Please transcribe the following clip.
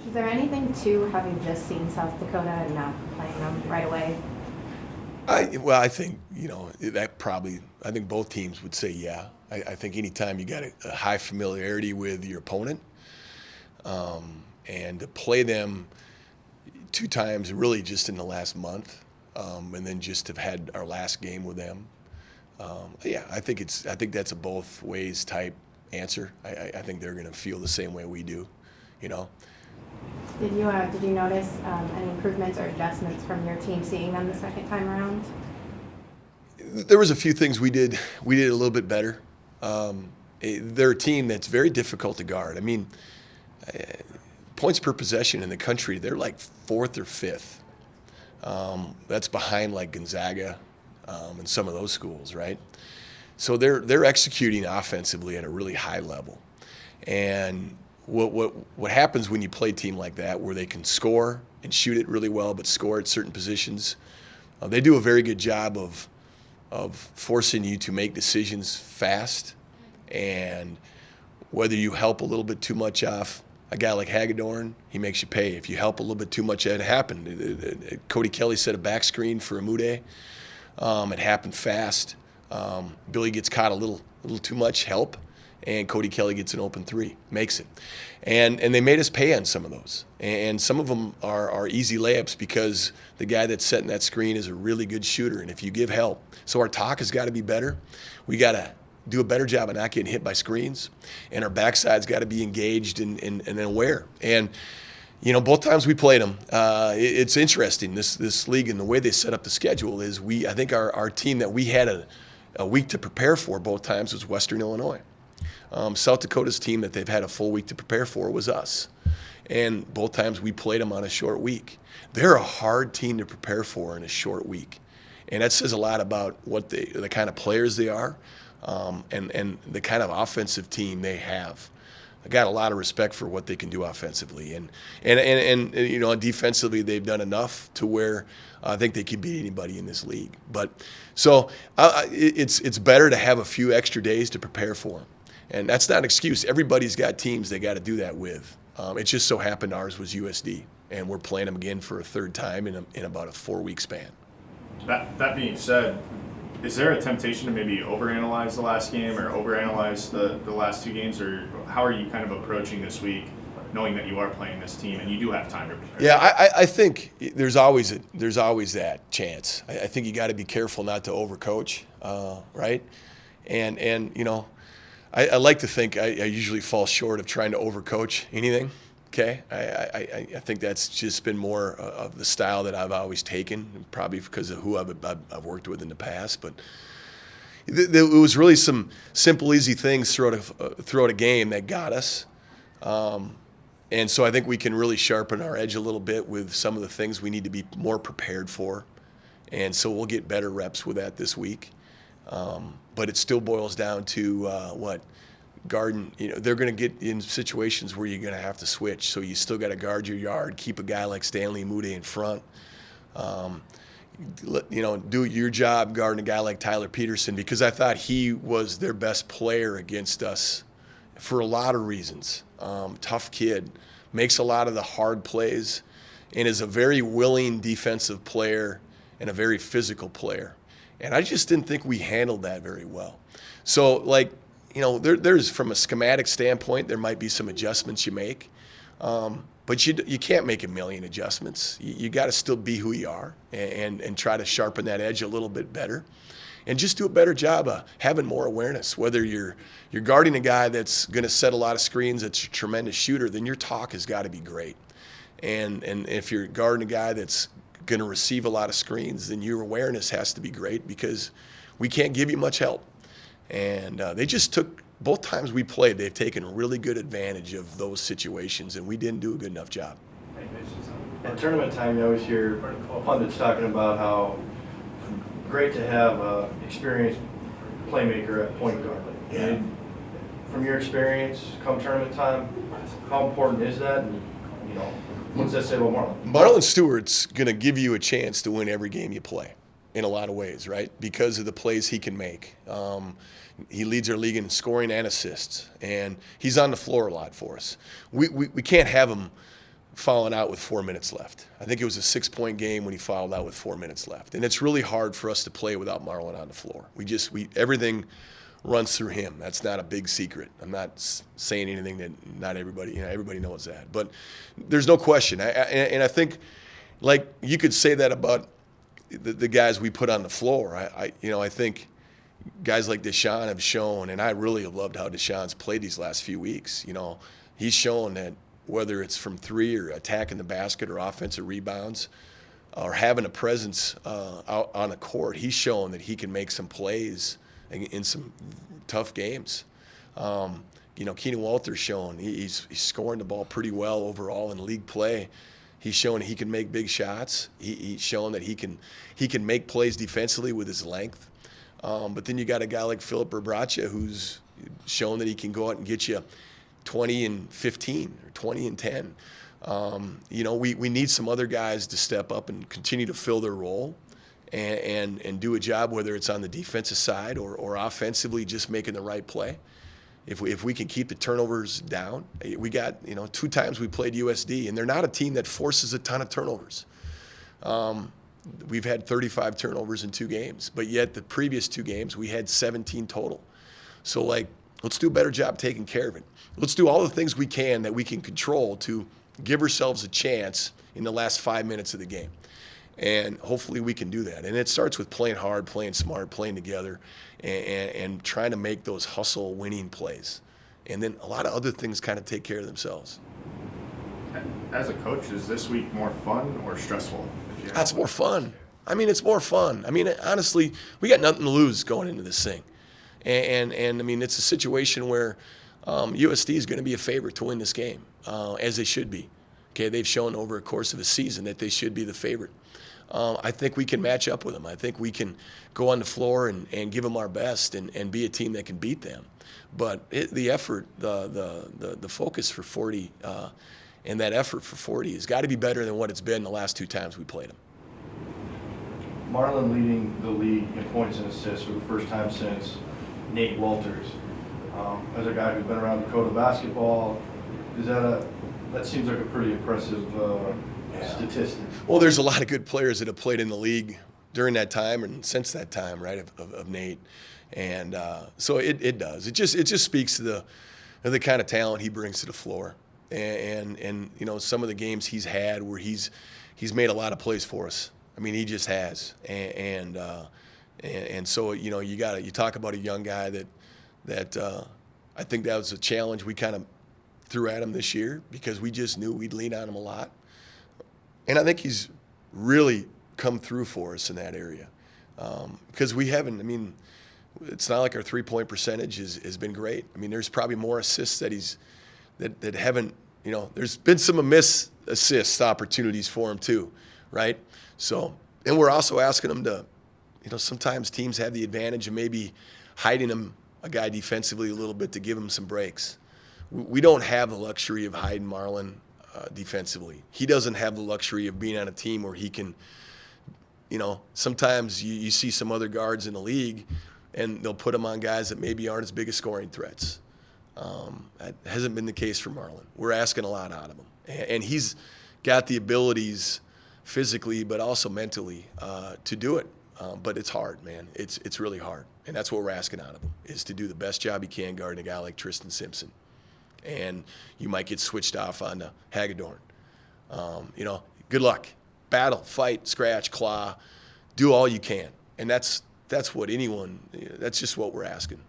Is there anything to having just seen South Dakota and not playing them right away? I think, that probably, I think both teams would say yeah. I think anytime you got a high familiarity with your opponent, and to play them two times really just in the last month, and then just have had our last game with them. Yeah, I think that's a both ways type answer. I think they're going to feel the same way we do, you know. Did you notice any improvements or adjustments from your team seeing them the second time around? There was a few things we did a little bit better. They're a team that's very difficult to guard. I mean, points per possession in the country, they're like fourth or fifth. That's behind like Gonzaga and some of those schools, right? So they're executing offensively at a really high level. And what happens when you play a team like that, where they can score and shoot it really well, but score at certain positions? They do a very good job of forcing you to make decisions fast, and whether you help a little bit too much off a guy like Hagedorn, he makes you pay. If you help a little bit too much, it happened. Cody Kelly set a back screen for Amude. It happened fast. Billy gets caught a little too much help, and Cody Kelly gets an open three, makes it. And they made us pay on some of those. And some of them are easy layups because the guy that's setting that screen is a really good shooter, and if you give help. So our talk has got to be better. We got to do a better job of not getting hit by screens, and our backside's got to be engaged and aware. And both times we played them, it's interesting. This league and the way they set up the schedule is I think our team that we had a week to prepare for both times was Western Illinois. South Dakota's team that they've had a full week to prepare for was us. And both times we played them on a short week. They're a hard team to prepare for in a short week. And that says a lot about the kind of players they are, and the kind of offensive team they have. I got a lot of respect for what they can do offensively, and defensively they've done enough to where I think they can beat anybody in this league. But so it's better to have a few extra days to prepare for them, and that's not an excuse. Everybody's got teams they got to do that with. It just so happened ours was USD, and we're playing them again for a third time in about a 4-week span. That being said, is there a temptation to maybe overanalyze the last game or overanalyze the last two games, or how are you kind of approaching this week, knowing that you are playing this team and you do have time to prepare? Yeah, I think there's always that chance. I think you got to be careful not to overcoach, right? And I like to think I usually fall short of trying to overcoach anything. Okay, I think that's just been more of the style that I've always taken, probably because of who I've worked with in the past. But it was really some simple, easy things throughout a game that got us. And so I think we can really sharpen our edge a little bit with some of the things we need to be more prepared for. And so we'll get better reps with that this week. But it still boils down to guarding. They're going to get in situations where you're going to have to switch. So you still got to guard your yard, keep a guy like Stanley Amude in front. Do your job guarding a guy like Tyler Peterson, because I thought he was their best player against us for a lot of reasons. Tough kid, makes a lot of the hard plays, and is a very willing defensive player and a very physical player. And I just didn't think we handled that very well. So, there's from a schematic standpoint, there might be some adjustments you make, but you can't make a million adjustments. You got to still be who you are and try to sharpen that edge a little bit better, and just do a better job of having more awareness. Whether you're guarding a guy that's going to set a lot of screens, that's a tremendous shooter, then your talk has got to be great. And if you're guarding a guy that's going to receive a lot of screens, then your awareness has to be great, because we can't give you much help. And they just took, both times we played, they've taken really good advantage of those situations, and we didn't do a good enough job. At tournament time, you always hear pundits talking about how great to have an experienced playmaker at point guard. Yeah. And from your experience, come tournament time, how important is that? And, what's that say about Marlon? Marlon Stewart's going to give you a chance to win every game you play in a lot of ways, right? Because of the plays he can make. He leads our league in scoring and assists, and he's on the floor a lot for us. We can't have him fouling out with 4 minutes left. I think it was a 6-point game when he fouled out with 4 minutes left. And it's really hard for us to play without Marlon on the floor. Everything runs through him. That's not a big secret. I'm not saying anything that not everybody, everybody knows that. But there's no question. And I think, like, you could say that about the guys we put on the floor. I think guys like Deshaun have shown, and I really have loved how Deshaun's played these last few weeks. He's shown that whether it's from three or attacking the basket or offensive rebounds or having a presence out on the court, he's shown that he can make some plays in some tough games. Keenan Walter's shown he's scoring the ball pretty well overall in league play. He's shown he can make big shots. He's shown that he can make plays defensively with his length. But then you got a guy like Philip Brabracha who's shown that he can go out and get you 20 and 15 or 20 and 10. We need some other guys to step up and continue to fill their role and do a job, whether it's on the defensive side or offensively, just making the right play. If we can keep the turnovers down, we got 2 times we played USD, and they're not a team that forces a ton of turnovers. We've had 35 turnovers in 2 games, but yet the previous 2 games we had 17 total. So let's do a better job taking care of it. Let's do all the things we can that we can control to give ourselves a chance in the last 5 minutes of the game. And hopefully we can do that. And it starts with playing hard, playing smart, playing together, and trying to make those hustle winning plays. And then a lot of other things kind of take care of themselves. As a coach, is this week more fun or stressful? It's more fun. It's more fun. Honestly, we got nothing to lose going into this thing. And it's a situation where USD is going to be a favorite to win this game, as they should be. Okay, they've shown over a course of a season that they should be the favorite. I think we can match up with them. I think we can go on the floor and give them our best and be a team that can beat them. But the effort, the focus for 40, and that effort for 40 has got to be better than what it's been the last 2 times we played them. Marlon leading the league in points and assists for the first time since Nate Walters. As a guy who's been around Dakota basketball, that seems like a pretty impressive statistic. Well, there's a lot of good players that have played in the league during that time and since that time, right, of Nate. And so it does. It just speaks to the kind of talent he brings to the floor. And some of the games he's had where he's made a lot of plays for us. He just has. And so you talk about a young guy that I think that was a challenge we kind of threw at him this year because we just knew we'd lean on him a lot. And I think he's really come through for us in that area because we haven't. It's not like our 3-point percentage has been great. There's probably more assists that haven't. There's been some missed assist opportunities for him too, right? So, and we're also asking him to. Sometimes teams have the advantage of maybe hiding a guy defensively a little bit to give him some breaks. We don't have the luxury of hiding Marlon defensively. He doesn't have the luxury of being on a team where he can, sometimes you see some other guards in the league and they'll put him on guys that maybe aren't as big as scoring threats. That hasn't been the case for Marlon. We're asking a lot out of him. And he's got the abilities physically but also mentally to do it. But it's hard, man. It's really hard. And that's what we're asking out of him, is to do the best job he can guarding a guy like Tristan Simpson. And you might get switched off on the Hagedorn. Good luck. Battle, fight, scratch, claw. Do all you can. And that's what that's just what we're asking.